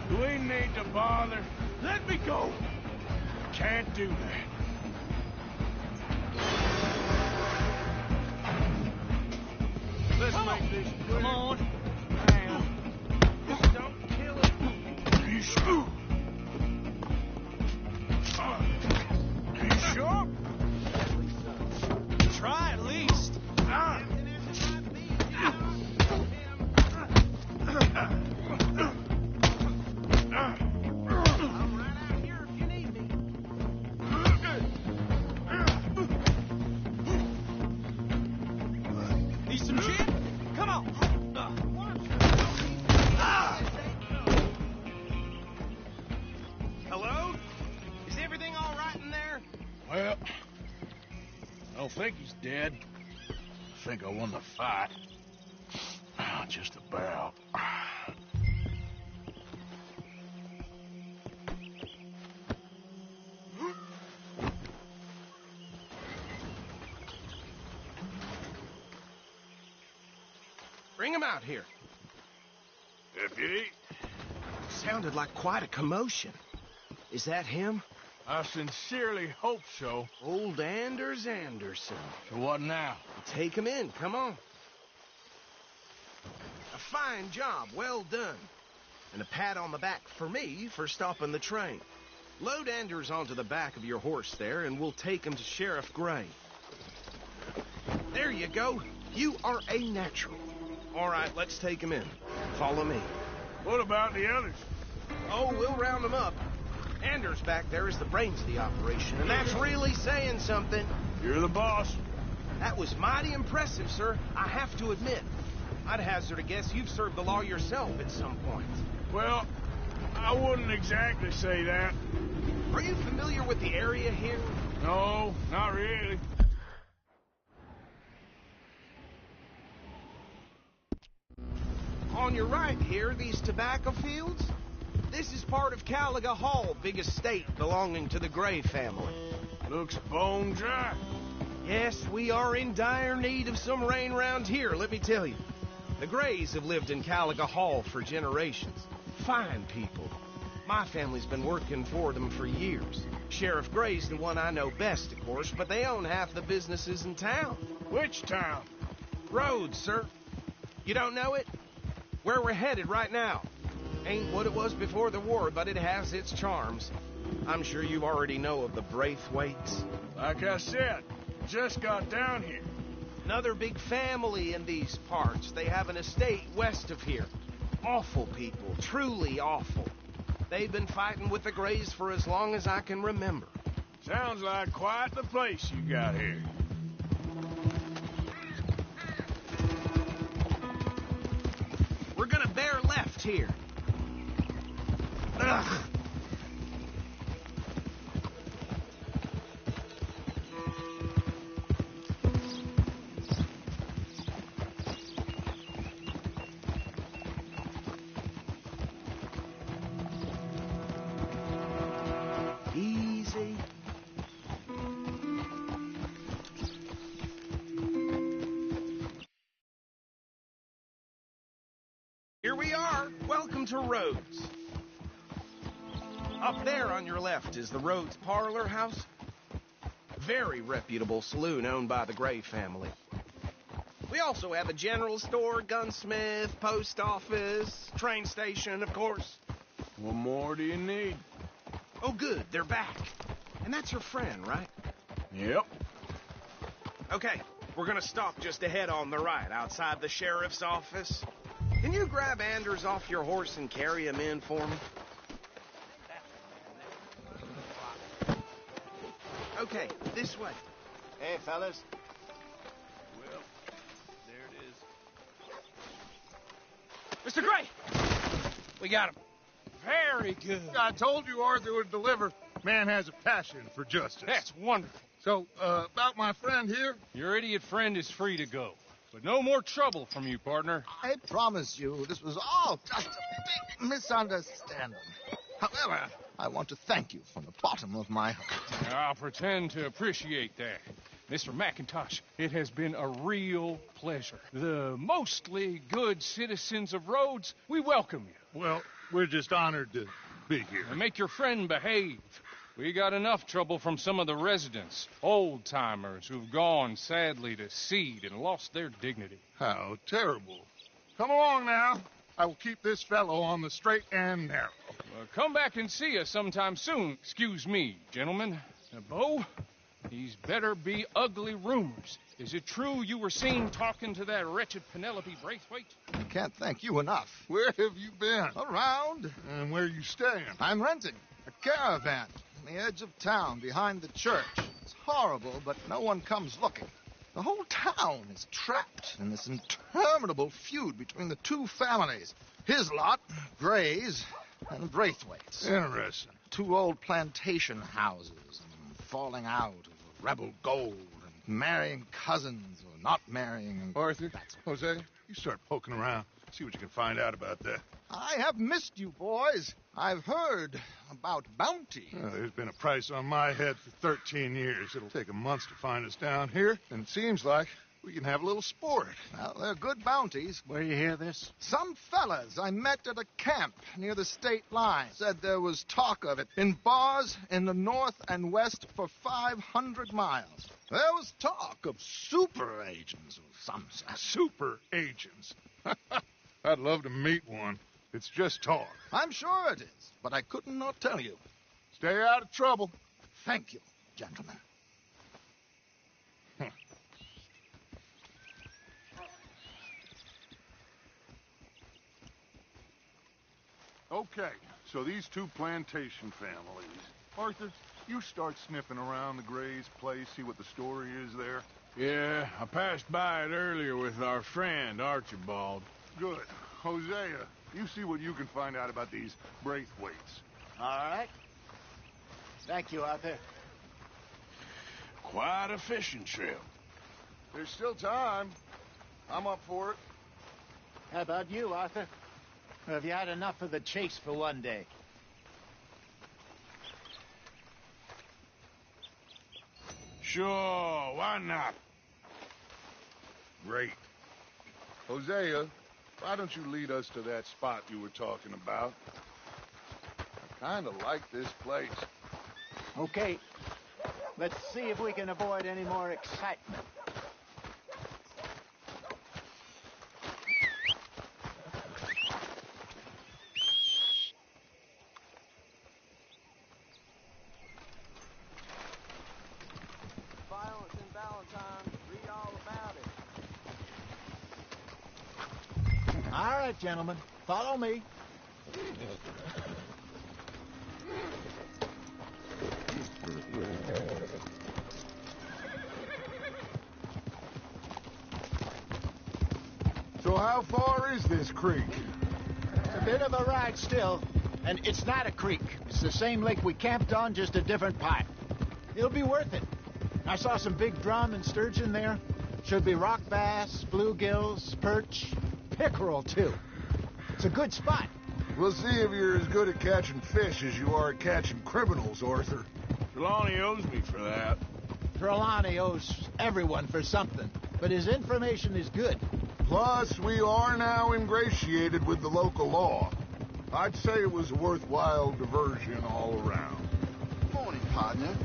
Do we need to bother? Let me go! Can't do that. Let's make this quick. Come on. Don't kill it. You sure? You sure? Try at least. Need some gin? Come on. Hello? Is everything all right in there? Well, I don't think he's dead. I think I won the fight. Just about. Bring him out here. Deputy, Sounded like quite a commotion. Is that him? I sincerely hope so. Old Anders Anderson. So what now? Take him in, come on. A fine job, well done. And a pat on the back for me for stopping the train. Load Anders onto the back of your horse there, and we'll take him to Sheriff Gray. There you go. You are a natural. All right, let's take him in. Follow me. What about the others? Oh, we'll round them up. Anders back there is the brains of the operation, and that's really saying something. You're the boss. That was mighty impressive, sir. I have to admit. I'd hazard a guess you've served the law yourself at some point. Well, I wouldn't exactly say that. Are you familiar with the area here? No, not really. On your right here, these tobacco fields? This is part of Caliga Hall, big estate belonging to the Gray family. Looks bone dry. Yes, we are in dire need of some rain round here, let me tell you. The Grays have lived in Caliga Hall for generations. Fine people. My family's been working for them for years. Sheriff Gray's the one I know best, of course, but they own half the businesses in town. Which town? Rhodes, sir. You don't know it? Where we're headed right now. Ain't what it was before the war, but it has its charms. I'm sure you already know of the Braithwaites. Like I said, just got down here. Another big family in these parts. They have an estate west of here. Awful people, truly awful. They've been fighting with the Grays for as long as I can remember. Sounds like quite the place you got here. We're gonna bear left here. Ugh. Easy. Here we are. Welcome to Rhodes. Up there on your left is the Rhodes Parlor House. Very reputable saloon owned by the Gray family. We also have a general store, gunsmith, post office, train station, of course. What more do you need? Oh, good, they're back. And that's your friend, right? Yep. Okay, we're gonna stop just ahead on the right, outside the sheriff's office. Can you grab Anders off your horse and carry him in for me? Okay, this way. Hey, fellas. Well, there it is. Mr. Gray! We got him. Very good. I told you Arthur would deliver. Man has a passion for justice. That's wonderful. So, about my friend here, Your idiot friend is free to go. But no more trouble from you, partner. I promise you this was all just a big misunderstanding. However, I want to thank you from the bottom of my heart. I'll pretend to appreciate that. Mr. McIntosh, it has been a real pleasure. The mostly good citizens of Rhodes, we welcome you. Well, We're just honored to be here. And make your friend behave. We got enough trouble from some of the residents, old-timers who've gone, sadly, to seed and lost their dignity. How terrible. Come along now. I will keep this fellow on the straight and narrow. Come back and see us sometime soon. Excuse me, gentlemen. Bo, these better be ugly rumors. Is it true you were seen talking to that wretched Penelope Braithwaite? I can't thank you enough. Where have you been? Around. And where you staying? I'm renting a caravan on the edge of town behind the church. It's horrible, but no one comes looking. The whole town is trapped in this interminable feud between the two families. His lot, Gray's, and Braithwaite's. Interesting. Two old plantation houses and falling out of rebel gold and marrying cousins or not marrying. And Arthur, Jose, you start poking around. See what you can find out about that. I have missed you, boys. I've heard about bounty. There's been a price on my head for 13 years. It'll take a month to find us down here, and it seems like we can have a little sport. Well, they're good bounties. Where you hear this? Some fellas I met at a camp near the state line said there was talk of it in bars in the north and west for 500 miles. There was talk of super agents of some sort. Super agents. I'd love to meet one. It's just talk. I'm sure it is, but I couldn't not tell you. Stay out of trouble. Thank you, gentlemen. Okay, so these two plantation families. Arthur, you start sniffing around the Gray's place, see what the story is there. Yeah, I passed by it earlier with our friend, Archibald. Good. Hosea, you see what you can find out about these Braithwaites. All right. Thank you, Arthur. Quite a fishing trip. There's still time. I'm up for it. How about you, Arthur? Or have you had enough of the chase for one day? Sure, why not? Great. Hosea, why don't you lead us to that spot you were talking about? I kind of like this place. Okay. Let's see if we can avoid any more excitement. Violence in Valentine. Read all about it. All right, gentlemen. Follow me. So how far is this creek? It's a bit of a ride still, and it's not a creek. It's the same lake we camped on, just a different part. It'll be worth it. I saw some big drum and sturgeon there. Should be rock bass, bluegills, perch, pickerel, too. It's a good spot. We'll see if you're as good at catching fish as you are at catching criminals, Arthur. Trelawney owes me for that. Trelawney owes everyone for something, but his information is good. Plus, we are now ingratiated with the local law. I'd say it was a worthwhile diversion all around. Morning, partner.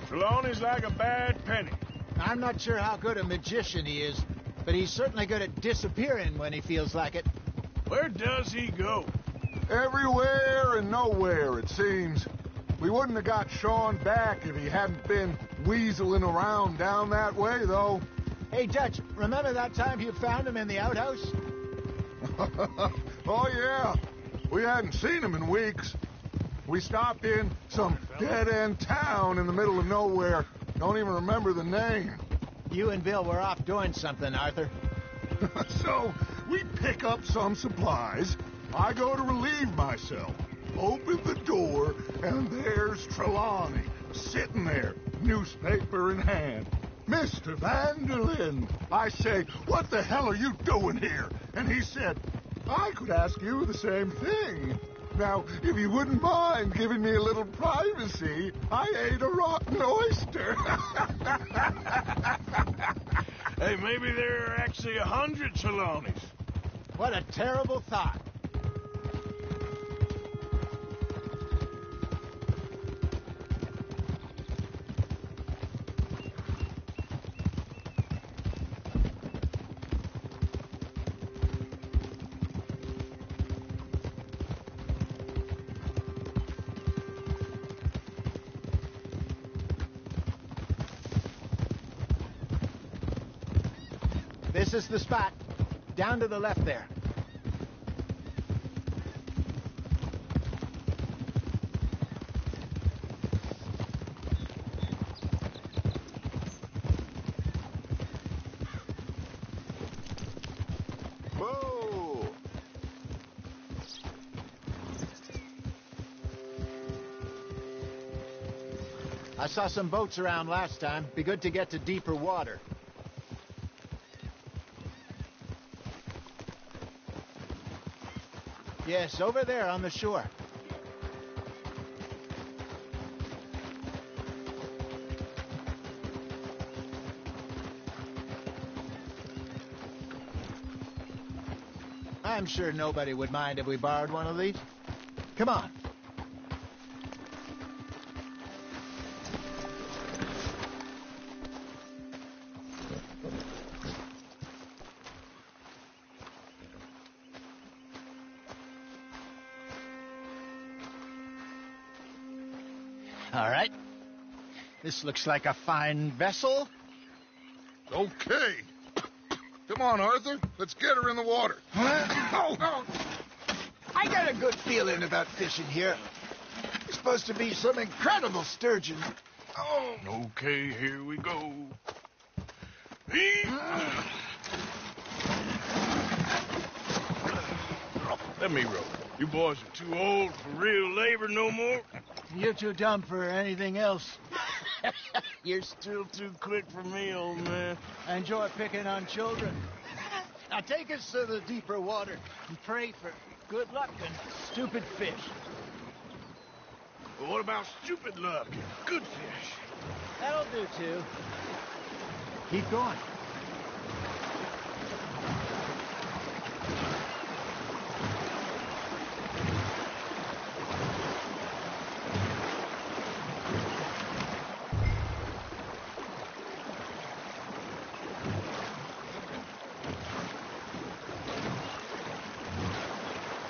Trelawney's like a bad penny. I'm not sure how good a magician he is, but he's certainly good at disappearing when he feels like it. Where does he go? Everywhere and nowhere, it seems. We wouldn't have got Sean back if he hadn't been weaseling around down that way, though. Hey, Dutch, remember that time you found him in the outhouse? Oh, yeah. We hadn't seen him in weeks. We stopped in some dead-end town in the middle of nowhere. Don't even remember the name. You and Bill were off doing something, Arthur. So, we pick up some supplies. I go to relieve myself. Open the door, and there's Trelawney, sitting there, newspaper in hand. Mr. Vanderlyn. I say, what the hell are you doing here? And he said, I could ask you the same thing. Now, if you wouldn't mind giving me a little privacy, I ate a rotten oyster. Hey, maybe there are actually 100 Trelawneys. What a terrible thought. This is the spot. Down to the left there. Whoa! I saw some boats around last time. Be good to get to deeper water. Yes, over there on the shore. I'm sure nobody would mind if we borrowed one of these. Come on. All right. This looks like a fine vessel. Okay. Come on, Arthur. Let's get her in the water. Oh. I got a good feeling about fishing here. It's supposed to be some incredible sturgeon. Oh. Okay, here we go. Let me row. You boys are too old for real labor no more. You're too dumb for anything else. You're still too quick for me, old man. I enjoy picking on children. Now take us to the deeper water and pray for good luck and stupid fish. But what about stupid luck and good fish? That'll do, too. Keep going.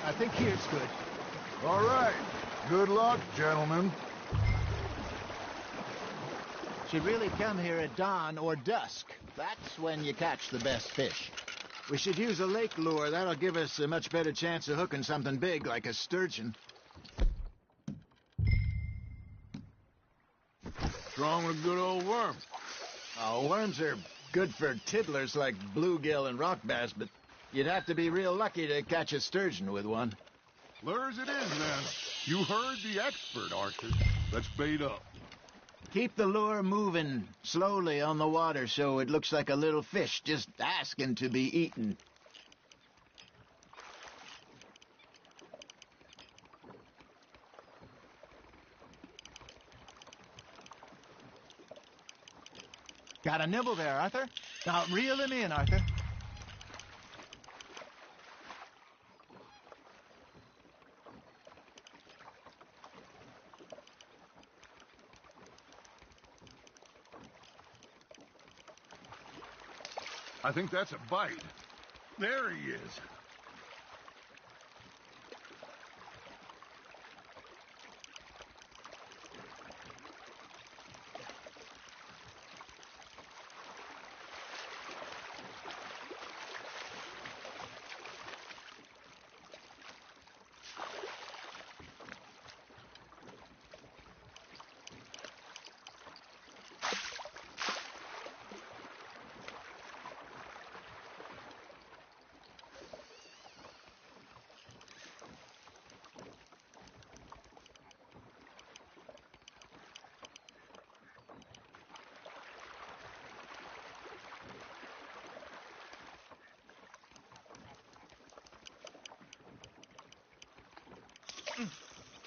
I think here's good. All right. Good luck, gentlemen. Should really come here at dawn or dusk. That's when you catch the best fish. We should use a lake lure. That'll give us a much better chance of hooking something big like a sturgeon. What's wrong with a good old worm? Oh, worms are good for tiddlers like bluegill and rock bass, but you'd have to be real lucky to catch a sturgeon with one. Lures it is, then. You heard the expert, Arthur. Let's bait up. Keep the lure moving slowly on the water so it looks like a little fish just asking to be eaten. Got a nibble there, Arthur. Now reel him in, Arthur. I think that's a bite. There he is.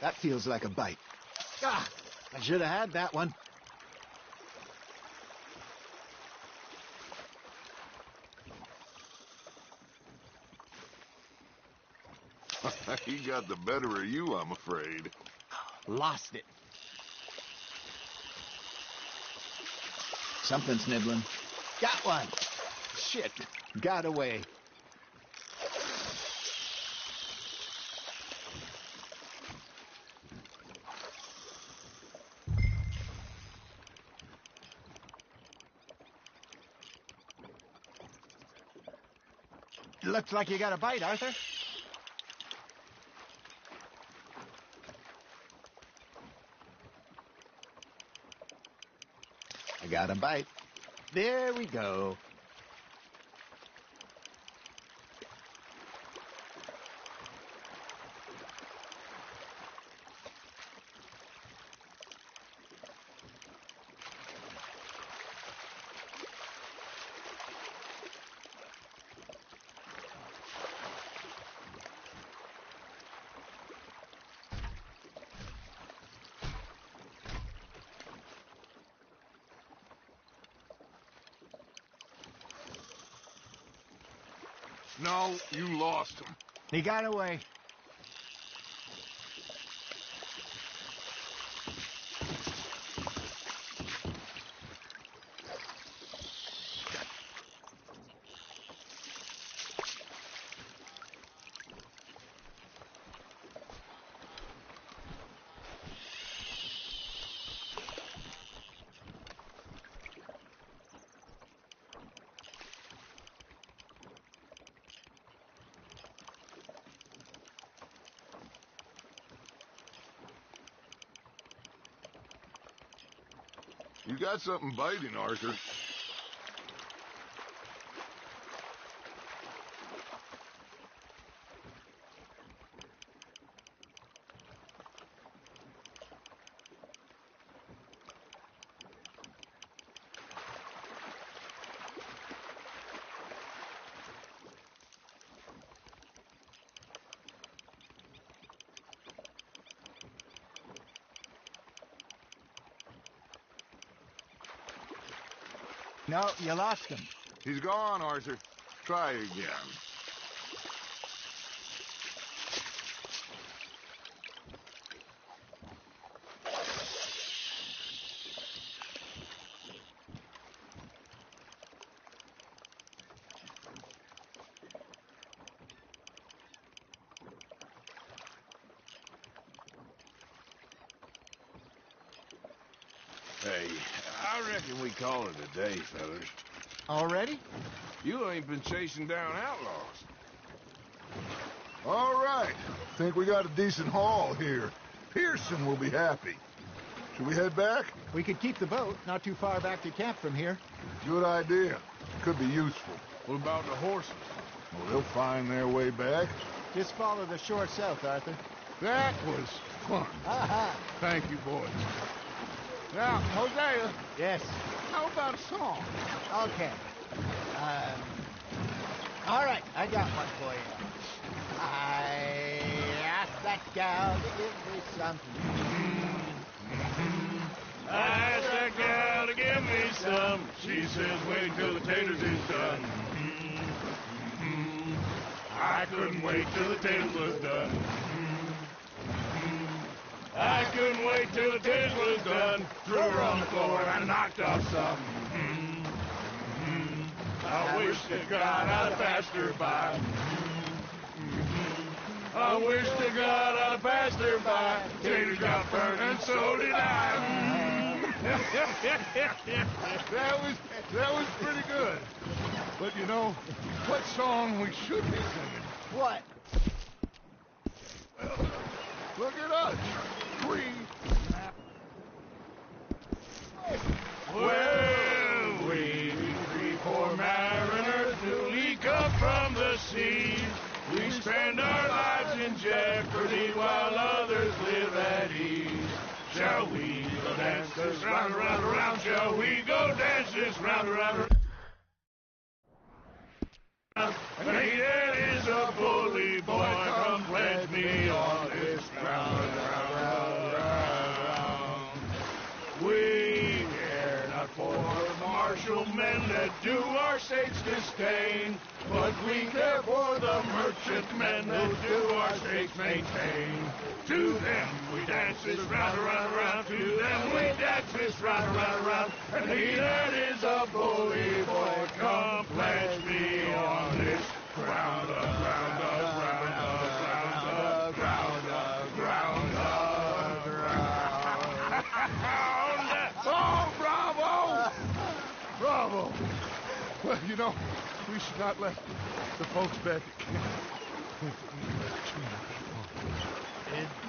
That feels like a bite. Ah, I should have had that one. He got the better of you, I'm afraid. Lost it. Something's nibbling. Got one. Shit. Got away. Looks like you got a bite, Arthur. I got a bite. There we go. No, you lost him. He got away. You got something biting, Arthur. No, you lost him. He's gone, Arthur. Try again. Hey, I reckon we call it a day, fellas. Already? You ain't been chasing down outlaws. All right. Think we got a decent haul here. Pearson will be happy. Should we head back? We could keep the boat not too far back to camp from here. Good idea. Could be useful. What about the horses? Well, they'll find their way back. Just follow the shore south, Arthur. That was fun. Aha! Thank you, boys. Now, Hosea, Yes. how about a song? Okay. All right, I got one for you. I asked that gal to give me something. I asked that gal to give me some. She says, wait till the taters is done. I couldn't wait till the taters was done. I couldn't wait till the taters was done. Threw her on the floor and knocked off some. I wish to God I'd have passed her by. I wish to God I'd have passed her by. Taters got burned and so did I. That was pretty good. But you know, what song we should be singing? What? Well, look at us. Well, we three poor mariners newly come from the sea. We spend our lives in jeopardy while others live at ease. Shall we go dance this round, around, around? Shall we go dance this round, around, around? Needed is a bully boy, come pledge me on this round, round, round, round. We care not for martial men led do our state's disdain, but we care for the merchantmen who do our states maintain. To them we dance this round, around, around. To them we dance this round, around, around. And he that is a bully boy, come pledge me on this ground up, ground up, ground up, ground up, ground up, ground up, ground up. Oh, bravo! Bravo! Well, you know, we should not let the folks back at camp.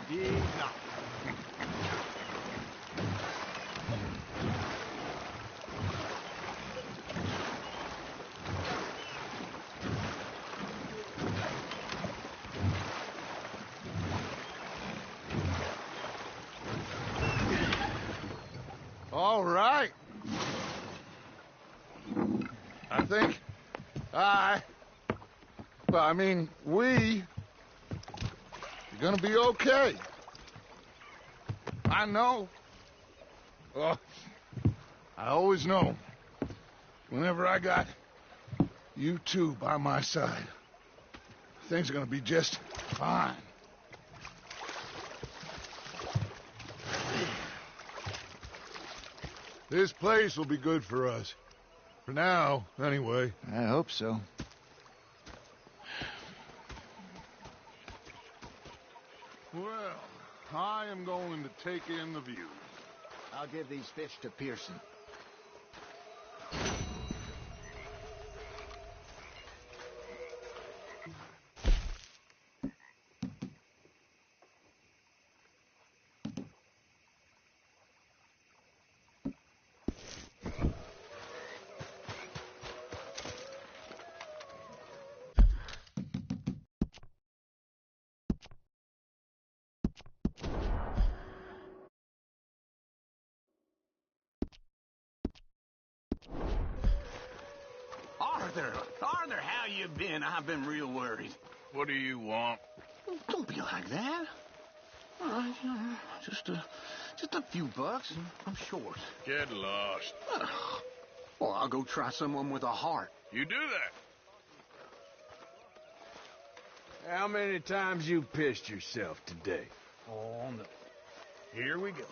Indeed not. All right. I think we're gonna be okay. I know. Oh, I always know. Whenever I got you two by my side, things are gonna be just fine. This place will be good for us. For now, anyway. I hope so. Well, I am going to take in the view. I'll give these fish to Pearson. Arthur, how you been? I've been real worried. What do you want? Don't be like that. All right, just a few bucks, and I'm short. Get lost. Well, I'll go try someone with a heart. You do that. How many times you pissed yourself today? Oh, no. Here we go.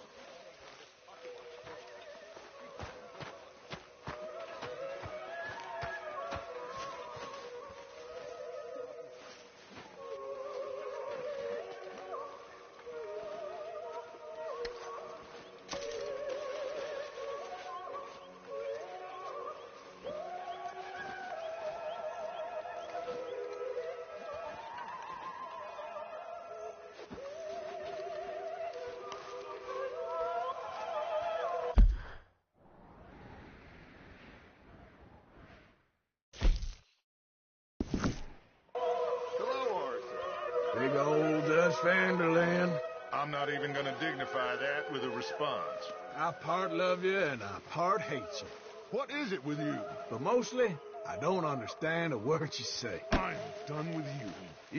Big old Dutch Vanderland. I'm not even gonna dignify that with a response. I part love you and I part hate you. What is it with you? But mostly, I don't understand a word you say. I'm done with you.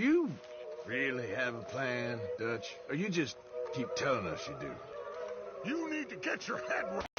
You really have a plan, Dutch? Or you just keep telling us you do? You need to get your head right.